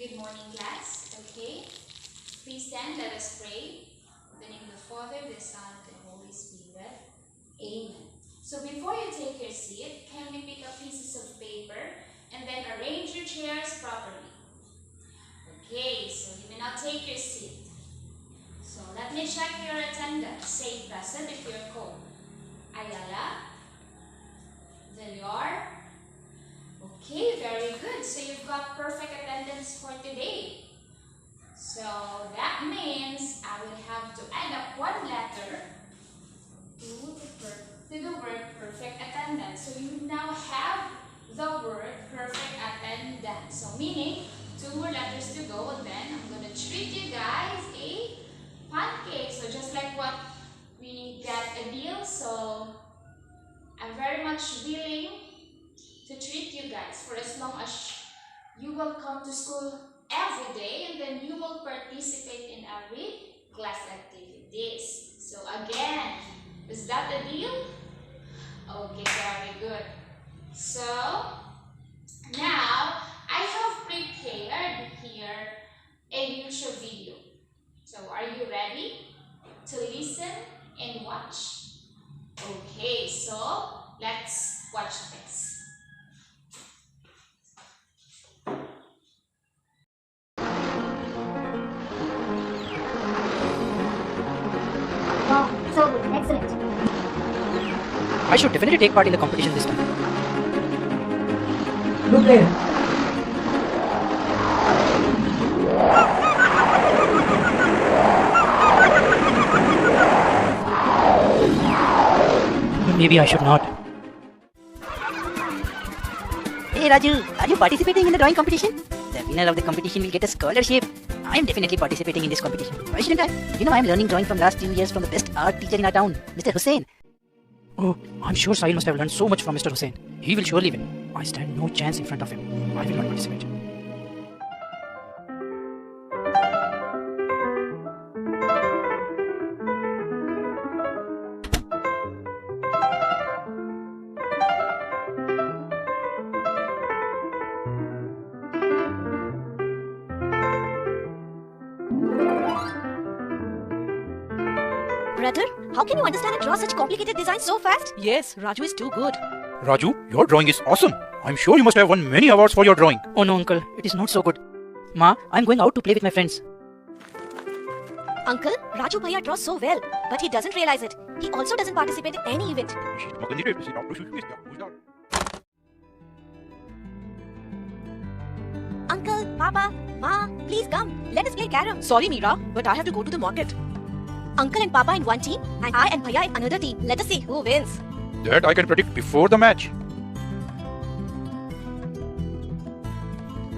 Good morning, class. Okay. Please stand. Let us pray. In the name of the Father, the Son, and the Holy Spirit. Amen. So before you take your seat, kindly pick up pieces of paper and then arrange your chairs properly. Okay, so you may now take your seat. So let me check your attendance. Say present if you're called. Ayala, Villar. Okay, very good. So you've got perfect attendance for today. So that means I would have to add up one letter to the word perfect attendance. So you now have the word perfect attendance. So meaning 2 more letters to go, and then I'm going to treat you guys a pancake. So just like what we got a deal, so I'm very much willing to treat you guys for as long as you will come to school every day, and then you will participate in every class activities. So again, is that the deal? Okay, very good. So now I have prepared here a YouTube video. So are you ready to listen and watch? Okay, so let's watch this. Wow, so good. Excellent. I should definitely take part in the competition this time. Look there. But maybe I should not. Hey Raju, are you participating in the drawing competition? The winner of the competition will get a scholarship. I am definitely participating in this competition. Why shouldn't I? You know I am learning drawing from last 2 years from the best art teacher in our town, Mr. Hussain. Oh, I'm sure Sahil must have learned so much from Mr. Hussain. He will surely win. I stand no chance in front of him. I will not participate. Brother, how can you understand and draw such complicated designs so fast? Yes, Raju is too good. Raju, your drawing is awesome. I'm sure you must have won many awards for your drawing. Oh no, uncle. It is not so good. Ma, I'm going out to play with my friends. Uncle, Raju Bhaiya draws so well, but he doesn't realize it. He also doesn't participate in any event. Uncle, Papa, Ma, please come. Let us play carom. Sorry Meera, but I have to go to the market. Uncle and Papa in one team, and I and Bhaiya in another team. Let us see who wins. That I can predict before the match.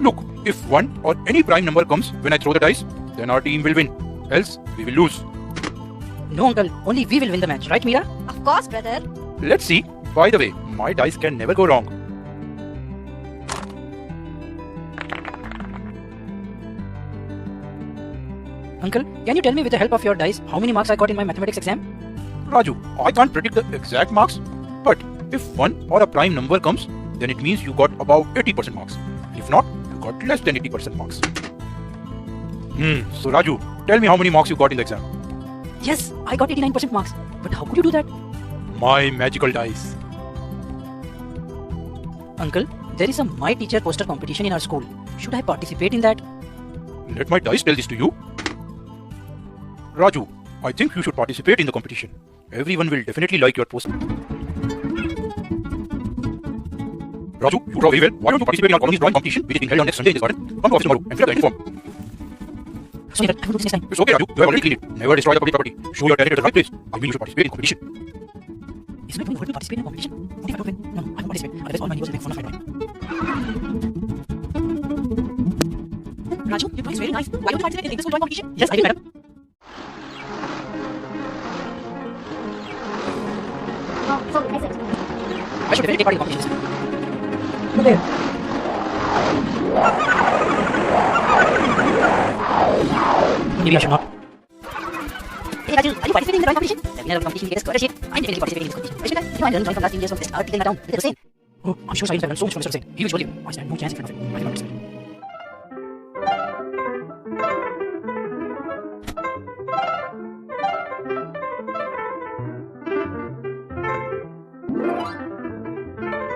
Look, if 1 or any prime number comes when I throw the dice, then our team will win. Else, we will lose. No, uncle. Only we will win the match, right, Meera? Of course, brother. Let's see. By the way, my dice can never go wrong. Uncle, can you tell me with the help of your dice how many marks I got in my mathematics exam? Raju, I can't predict the exact marks, but if 1 or a prime number comes, then it means you got about 80% marks. If not, you got less than 80% marks. So Raju, tell me how many marks you got in the exam. Yes, I got 89% marks. But how could you do that? My magical dice. Uncle, there is a My Teacher poster competition in our school. Should I participate in that? Let my dice tell this to you. Raju, I think you should participate in the competition. Everyone will definitely like your poster. Raju, you draw very well. Why don't you participate in our colony's drawing competition, which is being held on next Sunday in this garden? Come to office tomorrow and fill out the uniform. Sorry, I will do this next time. It's okay, Raju. You have already cleaned it. Never destroy the public property. Show your talent at the right place. I mean, you should participate in competition. Is my drawing worth me participate in a competition? What if I don't win? No, I won't participate. Otherwise, all my neighbors will make fun of my drawing. Raju, your drawing is very nice. Why don't you participate in the English drawing competition? Yes, I will, madam. Wow, so good. Excellent. I should definitely take part in the competition this time. Look there. Maybe I should not. Hey Raju, are you participating in the drawing competition? The winner of the competition will get a scholarship. I am definitely participating in this competition. Why shouldn't I? You know I learned drawing from last 2 years from the best art teacher in our town, Mr. Hussain. Oh, I'm sure Sahil must have learned so much from Mr. Hussain. He will surely win. I stand no chance in front of him. I will not participate.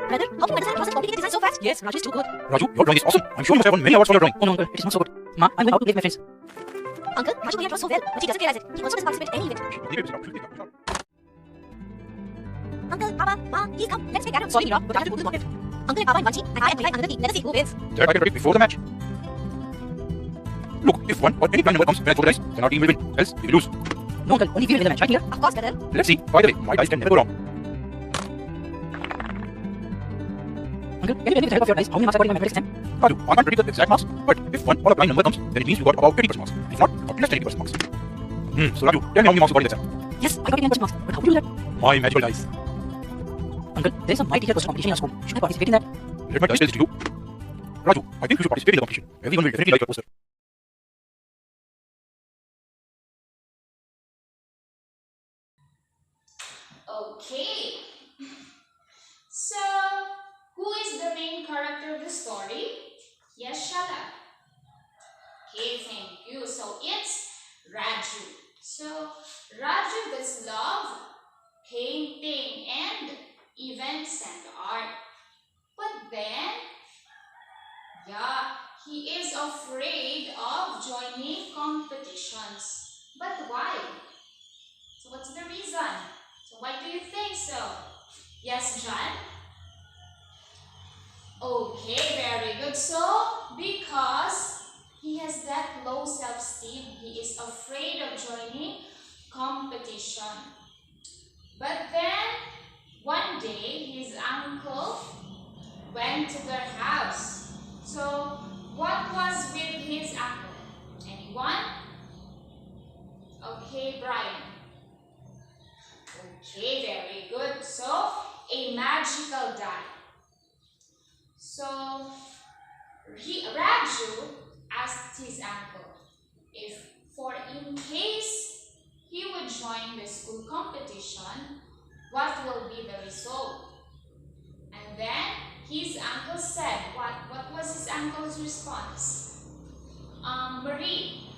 Brother, how can you understand such complicated design so fast? Yes, Raju is too good. Raju, your drawing is awesome. I'm sure you must have won many awards for your drawing. Oh no, uncle, it is not so good. Ma, I'm going out to play with my friends. Uncle, Raju Bhaiya draws so well, but he doesn't realize it. He also doesn't participate in any event. Leave it, sit down, sit down, sit down. Uncle, Papa, Ma, please come. Let's play carrom. Sorry, Mira, but I have to go to the market. Uncle and Papa in one team, and I and Mira in another team. Let us see who wins. That I can predict before the match. Look, if one or any prime number comes when I throw the dice, then our team will win. Else, we will lose. No, uncle, only we will win the match, right, Mira? Of course, brother. Let's see. By the way, my dice can never go wrong. Uncle, can you tell me with the help of your dice how many marks I got in my mathematics exam? Raju, I can't predict the exact marks, but if one or a prime number comes, then it means you got about 80% marks. If not, you got less than 80% marks. So Raju, tell me how many marks you got in the exam. Yes, I got 89% marks. But how do you do that? My magical dice. Uncle, there is a My Teacher Poster competition in our school. Should I participate in that? Let my dice tell this to you. Raju, I think you should participate in the competition. Everyone will definitely like your poster. Okay. So, who is the main character of the story? Yes, Shala. Okay, thank you. So, it's Raju. So, Raju does love painting and events and art. But then, he is afraid of joining competitions. But why? So, what's the reason? So, why do you think so? Yes, John? Okay, very good. So, because he has that low self-esteem, he is afraid of joining competition. But then, one day, his uncle went to their house. So, what was with his uncle? Anyone? Okay, Brian. Okay, very good. So, a magical die. So, Raju asked his uncle if in case he would join the school competition, what will be the result? And then his uncle said, what was his uncle's response? Marie.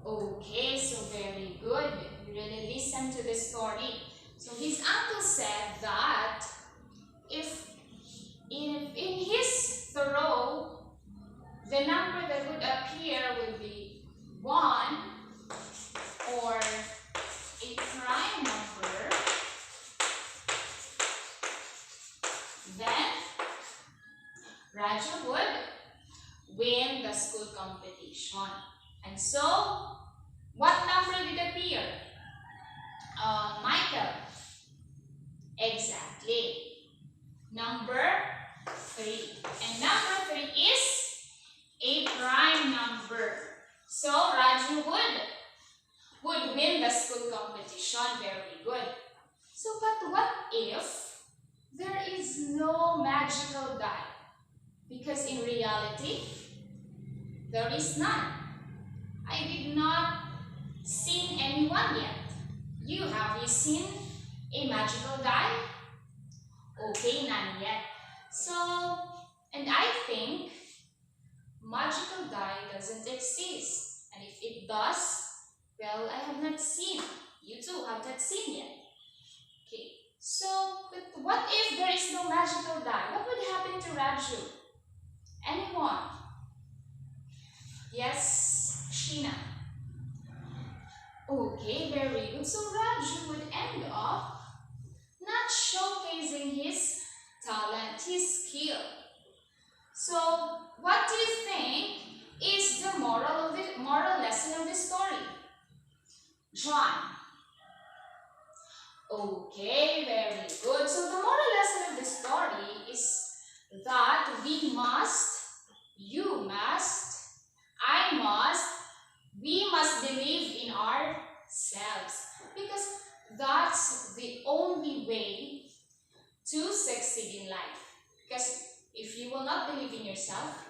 Okay, so very good. You really listen to the story. So his uncle said that if in his throw, the number that would appear would be 1 or a prime number, then Raju would win the school competition. And so, what number did appear? Michael. Exactly. Number 3. And number 3 is a prime number. So, Raju would win the school competition. Very good. So, but what if there is no magical die? Because in reality, there is none. I did not see anyone yet. Have you seen a magical die? Okay, none yet. So, and I think magical die doesn't exist. And if it does, well, I have not seen. You too have not seen yet. Okay, so, but what if there is no magical die? What would happen to Raju? Anyone? Yes, Sheena. Okay, very good. So Raju would end up not showcasing his talent, his skill. So what do you think is the moral lesson of the story? John. Okay, very good. So the moral lesson of the story is that we must, you must, I must, we must believe in ourselves, because that's the only way to succeed in life. Because if you will not believe in yourself,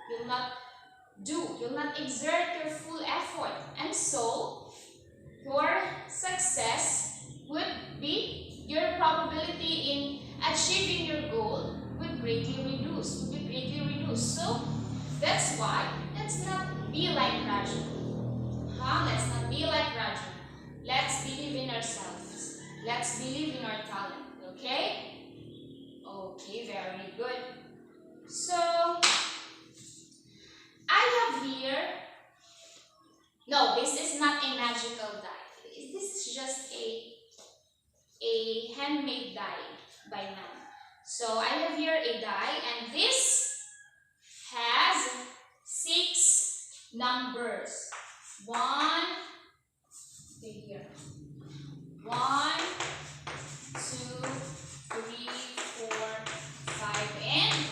you'll not exert your full effort, and so your success would be, your probability in achieving your goal would greatly reduce, So that's why let's not be like Raju. Let's not be like Raju. Let's believe in ourselves. Let's believe in our talent. Okay? Okay, very good. So, I have here, no, this is not a magical die. This is just a handmade die by man. So, I have here a die, and this has 6 numbers. 1, okay, here. 1, 2, 3, 4, 5, and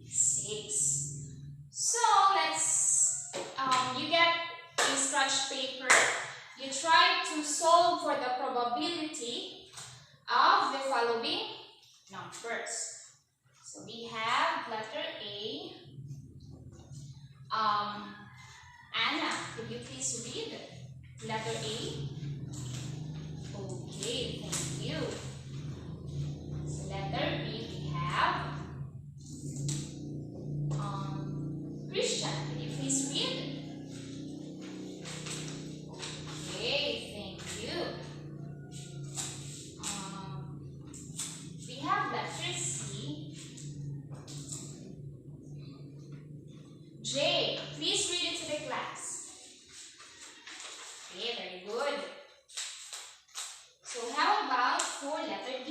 6. So let's, you get a scratch paper. You try to solve for the probability of the following numbers. So we have letter A. Anna, could you please read letter A? Okay, thank you. So letter B we have Christian, could you please read? Okay, thank you. We have letter C. J, please read it to the class. Okay, very good. So how about for letter D?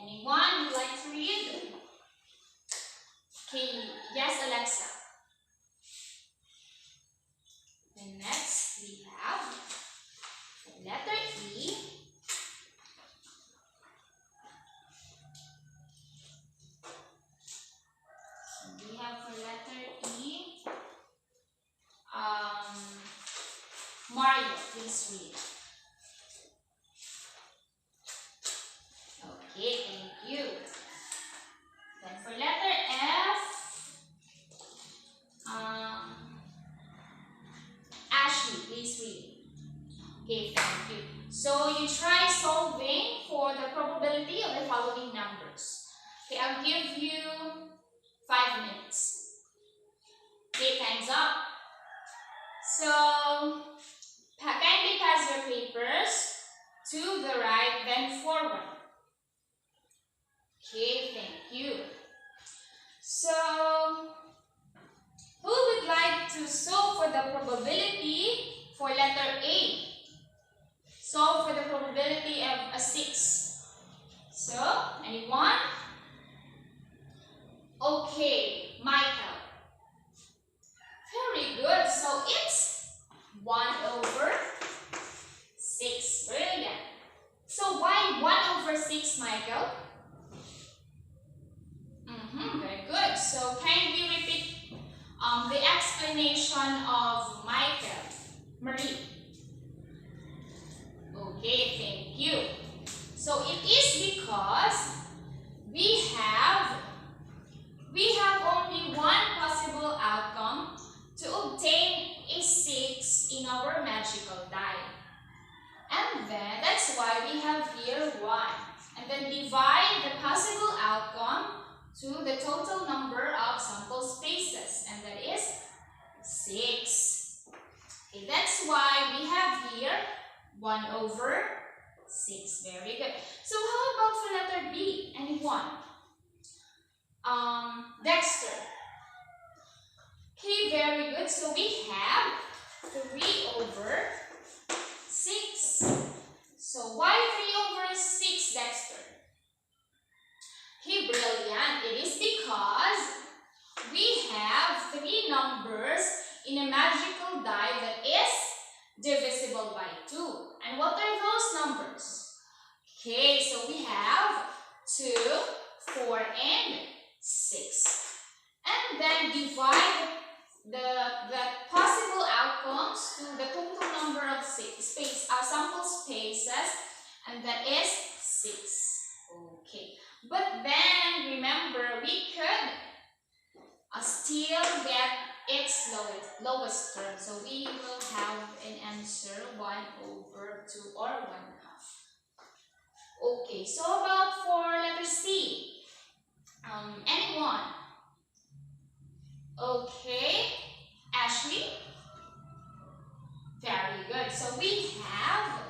Anyone would like to read? Okay, yes, Alexa. And next we have letter E. We have for letter E, Mario, please read. Okay, thank you. Then for letter F, Ashley, please read. Okay, thank you. So you try solving for the probability of the following numbers. Okay, I'll give you 5 minutes. Okay, time's up. So kindly pass your papers to the right, then forward. Okay, thank you. So, who would like to solve for the probability for letter A? Solve for the probability of a 6. So, anyone? Okay, Michael. Very good. So, it's 1 over 6. Brilliant. So, why 1 over 6, Michael? Very good. So, kindly repeat the explanation of Michael. Marie. Okay, thank you. So, it is because we have only one possible outcome to obtain a 6 in our magical die. And then, that's why we have here 1. And then divide the possible outcome to the total number of sample spaces, and that is 6. Okay, that's why we have here 1 over 6. Very good. So how about for letter B? Anyone? Dexter. Okay, very good. So we have 3 over 6. So why 3 over 6, Dexter? Okay, brilliant. It is because we have 3 numbers in a magical die that is divisible by 2. And what are those numbers? Okay, so we have 2, 4, and 6. And then divide the possible outcomes to the total number of sample spaces, and that is 6. Okay. But then, remember, we could still get its lowest term. So, we will have an answer 1 over 2 or 1/2. Okay, so about for letter C? Anyone? Okay, Ashley? Very good. So, we have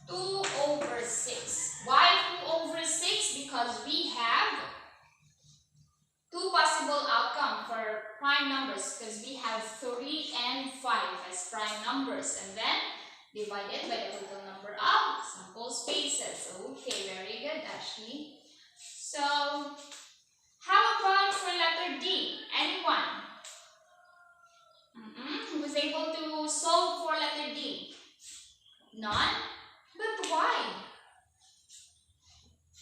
2 over 6. Why divided by the total number of sample spaces. Okay, very good, Ashley. So, how about for letter D? Anyone? Who was able to solve for letter D? None? But why?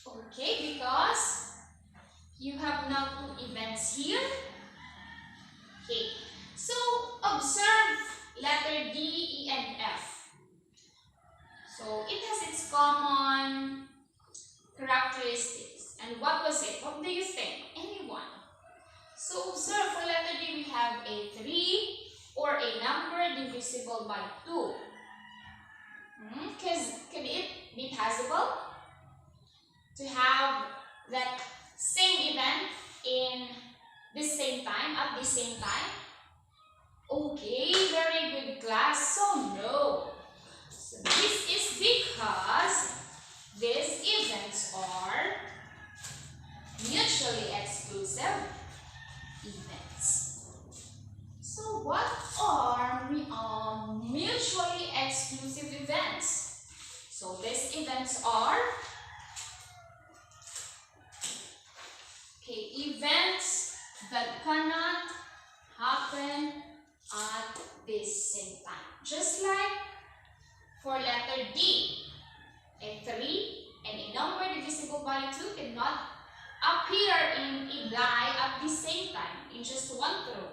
Okay, because you have now 2 events here. Okay, so observe letter D, E, and F. So it has its common characteristics. And what was it? What do you think? Anyone? So observe for letter D, we have a 3 or a number divisible by 2. Could it be possible to have that same event in the same time, at the same time? Okay, very good, class. So no. So this is because these events are mutually exclusive events. So what are mutually exclusive events? So these events are events that cannot happen at the same time. Just like for letter D, a 3 and a number divisible by 2 cannot appear in a die at the same time in just one row.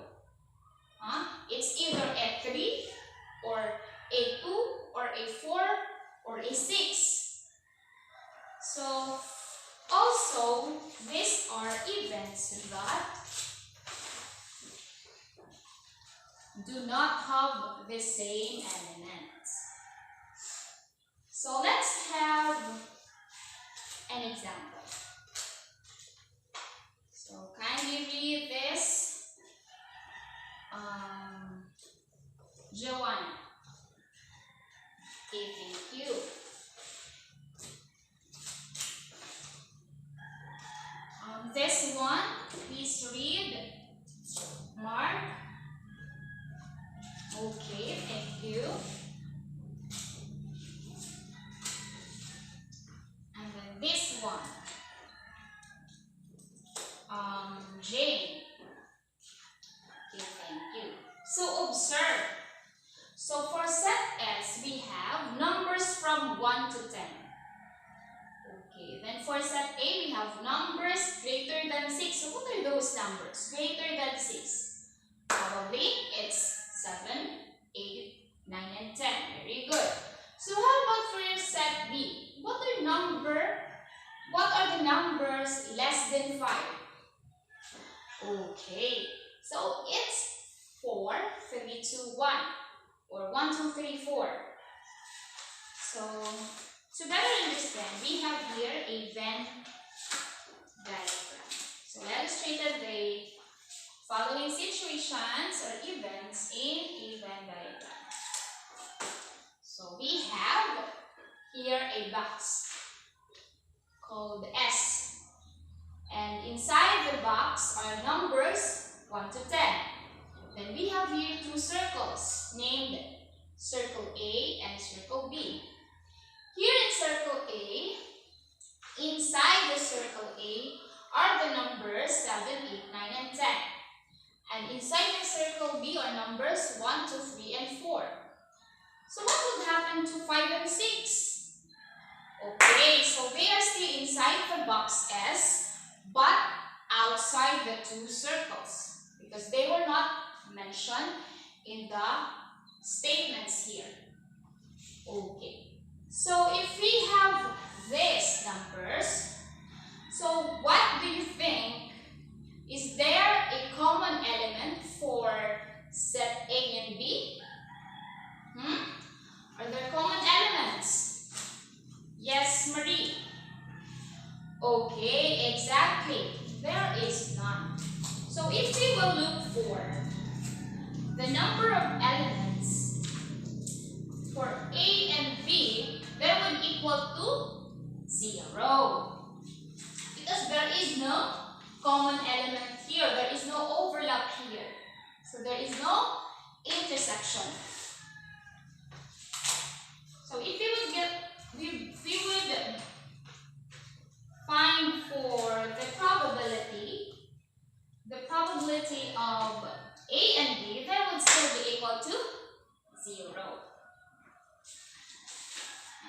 It's either a 3 or a 2 or a 4 or a 6. So also these are events that do not have the same elements. So let's have an example. So kindly read this. Joanna. Okay, thank you. This one, please read. Mark. Okay, thank you. And then this one. Jane. Okay, thank you. So observe. So for set S, we have numbers from 1 to 10. Okay, then for set A, we have numbers greater than 6. So what are those numbers? Greater than 6. Probably it's 7, 8, 9, and 10. Very good. So how about for your set B? What are the numbers less than 5? Okay, so it's 4, 3, 2, 1. Or 1, 2, 3, 4. So to better understand, we have here a Venn diagram. So we illustrated the following situations or events in a Venn diagram. So we have here a box called S. And inside the box are numbers 1 to 10. Then we have here 2 circles named Circle A and Circle B. Here in Circle A, inside the Circle A are the numbers 7, 8, 9, and 10. And inside the Circle B are numbers 1, 2, 3, and 4. So what would happen to 5 and 6? Okay, so they are still inside the box S, but outside the 2 circles because they were not mentioned in the statements here. Okay, so if we have these numbers, so what do you think? Is there a common element for set A and B? Are there common elements? Yes, Marie. Okay, exactly. There is none. So if we will look for the number of elements for A and B, that would equal to 0. Because there is no common element here. There is no overlap here. So there is no intersection.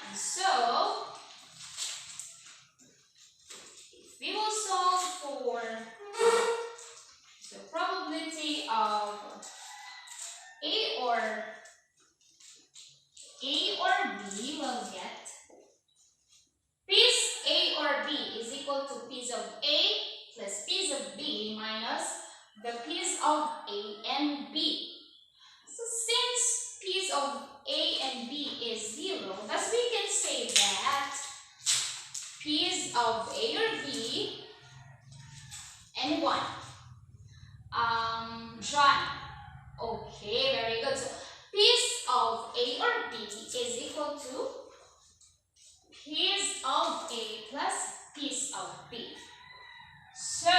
And so, if we will solve for the probability of A or B, we'll get piece A or B is equal to piece of A plus piece of B minus the piece of A and B. So since piece of A and B is 0, thus we can say that piece of A or B, anyone? John. Okay, very good. So piece of A or B is equal to piece of A plus piece of B. So,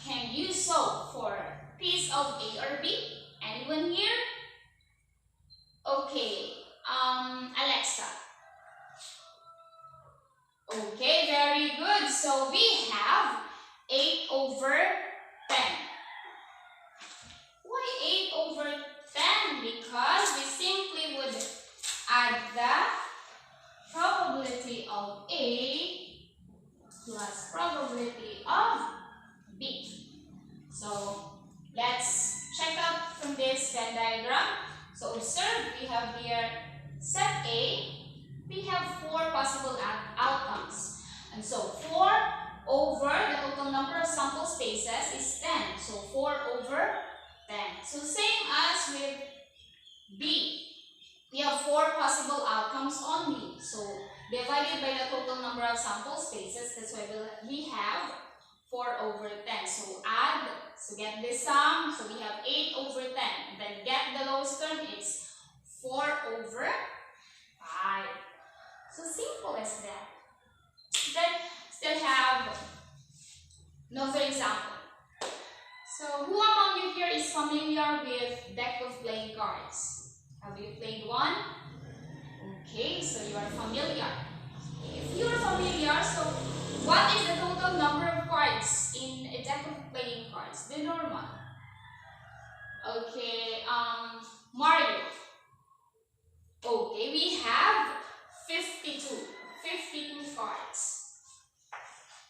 can you solve for piece of A or B? Anyone here? Okay, Alexa. Okay, very good. So we have 8 over 10. Why 8 over 10? Because we simply would add the probability of A plus probability of B. So let's check out from this Venn diagram. So observe, we have here set A. We have 4 possible outcomes. And so 4 over the total number of sample spaces is 10. So 4 over 10. So same as with B. We have 4 possible outcomes only. So divided by the total number of sample spaces, that's why we have 4 over 10. So add, so get this sum. So we have 8 over 10. Then get the lowest term, it's 4 over 5. So simple as that. Then still have another example. So who among you here is familiar with deck of playing cards? Have you played one? Okay, so you are familiar. If you are familiar, so what is the total number of cards in a deck of playing cards? The normal. Okay, Mario. Okay, we have 52 cards.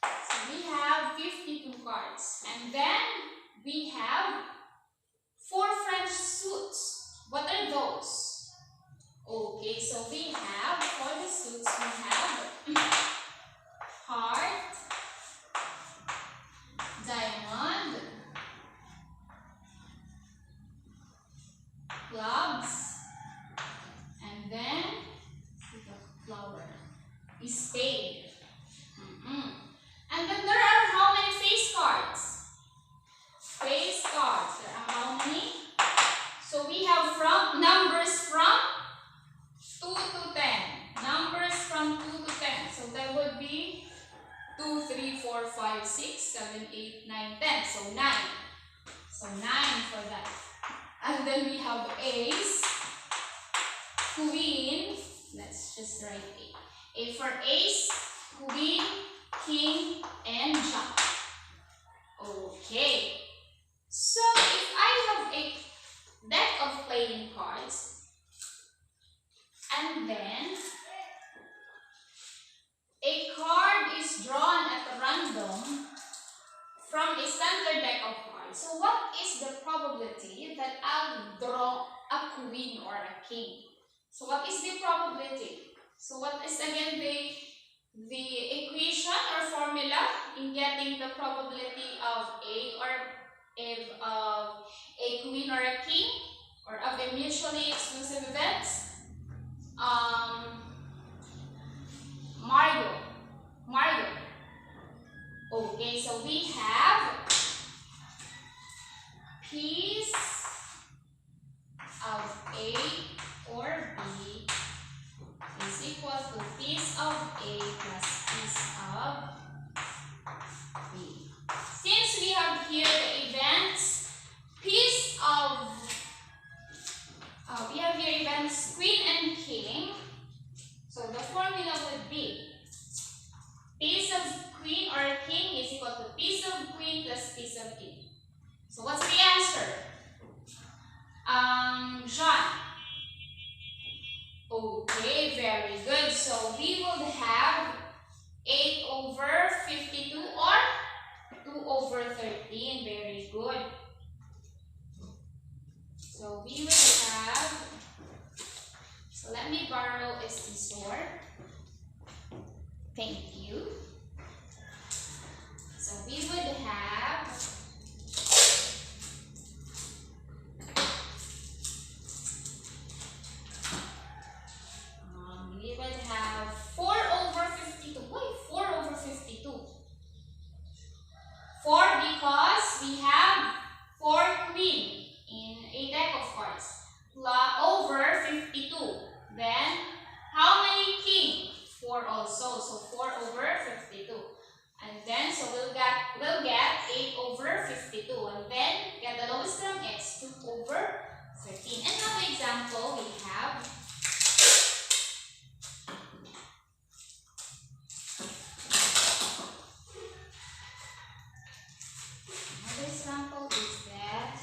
So we have 52 cards. And then we have 4 French suits. What are those? Okay, so we have, for the suits, we have heart, diamond, clubs, and then flower, spade. And then there are how many face cards? Face cards. There are how many? So we have from numbers from 2 to 10. Numbers from 2 to 10. So that would be 2, 3, 4, 5, 6, 7, 8, 9, 10. So 9. So 9 for that. And then we have ace, queen. Let's just write A. A for ace, queen, king, and jack. Okay. So if I have a deck of playing cards, and then a card is drawn at random from a standard deck of cards, so what is the probability that I'll draw a queen or a king? So what is the probability? So what is again the equation or formula in getting the probability of a queen or a king, or of a mutually exclusive events? Mario. Okay, so we have piece of A or B is equal to piece of A plus piece of B. Since we have here the events, piece of we have here events queen and king. So the formula would be piece of queen or king is equal to piece of queen plus piece of king. So what's the answer? John. Okay, very good. So Thank you. So we would have we would have 4 over 52. Why 4 over 52? 4 because we have 4 queen in a deck of cards. Over 52. Then how many king? 4 also. So 4 over 52. And then so we'll get 8 over 52. And then get the lowest term is 2 over 13. Another example we have example is that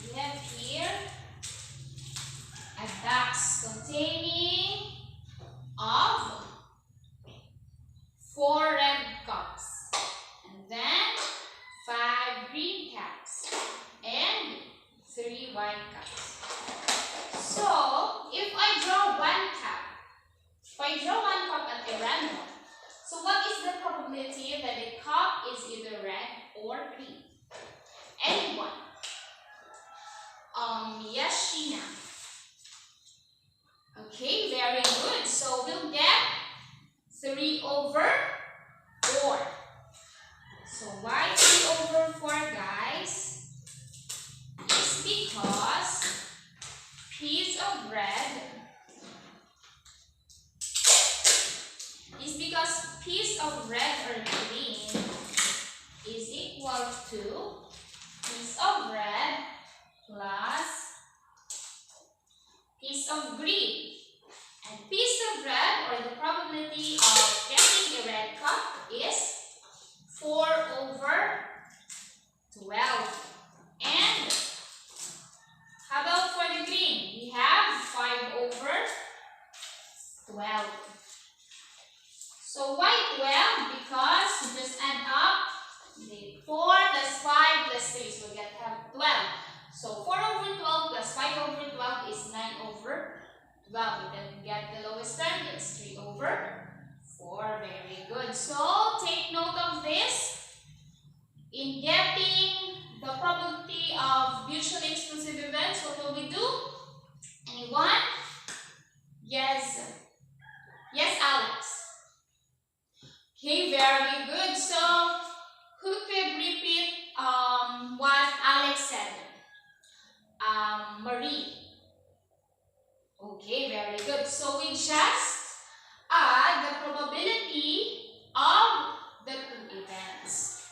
we have here a box containing of 4 red cups and then 5 green cups and 3 white cups. So if I draw one cup at a random, so what is the probability that the cup is either red or green? Anyone? Yes, Sheena. Okay, very good. So we'll get 3 over 4. So why 3 over 4, guys? It's because piece of red or green is equal to piece of red plus piece of green. And piece of red, or the probability of getting a red cup, is 4 over 12. And how about for the green? We have 5 over 12. So why 12? Because we just add up the 4 plus 5 plus 3, so we get 12. So 4 over 12 plus 5 over 12 is 9 over 12. We can get the lowest term, it's 3 over 4. Very good. So take note of this. In getting the probability of mutually exclusive events, what will we do? Anyone? Yes. Yes, Alex. Okay, very good. So who could repeat what Alex said? Marie. Okay, very good. So we just add the probability of the 2 events.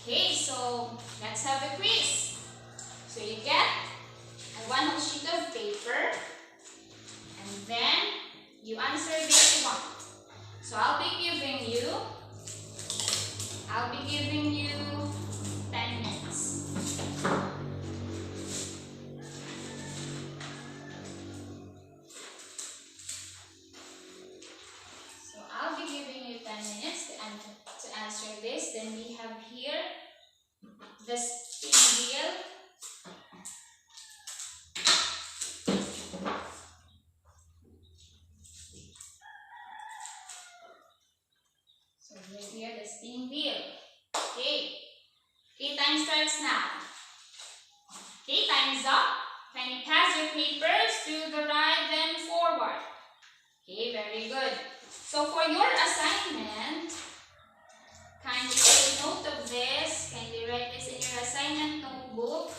Okay, so let's have a quiz. So you get a 1 whole sheet of paper and then you answer this one. So I'll be giving you 10 minutes. So I'll be giving you 10 minutes to answer this. Then we have here the spin wheel. So we have here the spin wheel. Okay. Okay, time starts now. Okay, time is up. Can you pass your papers to the right then forward? Okay, very good. So for your assignment, kindly take note of this. Kindly write this in your assignment notebook.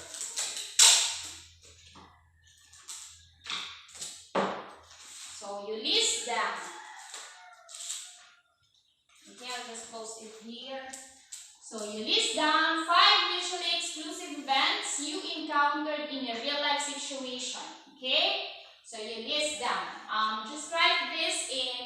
So you list down. Okay, I'll just post it here. So you list down 5 mutually exclusive events you encountered in a real life situation. Okay? So you list down. Just write this in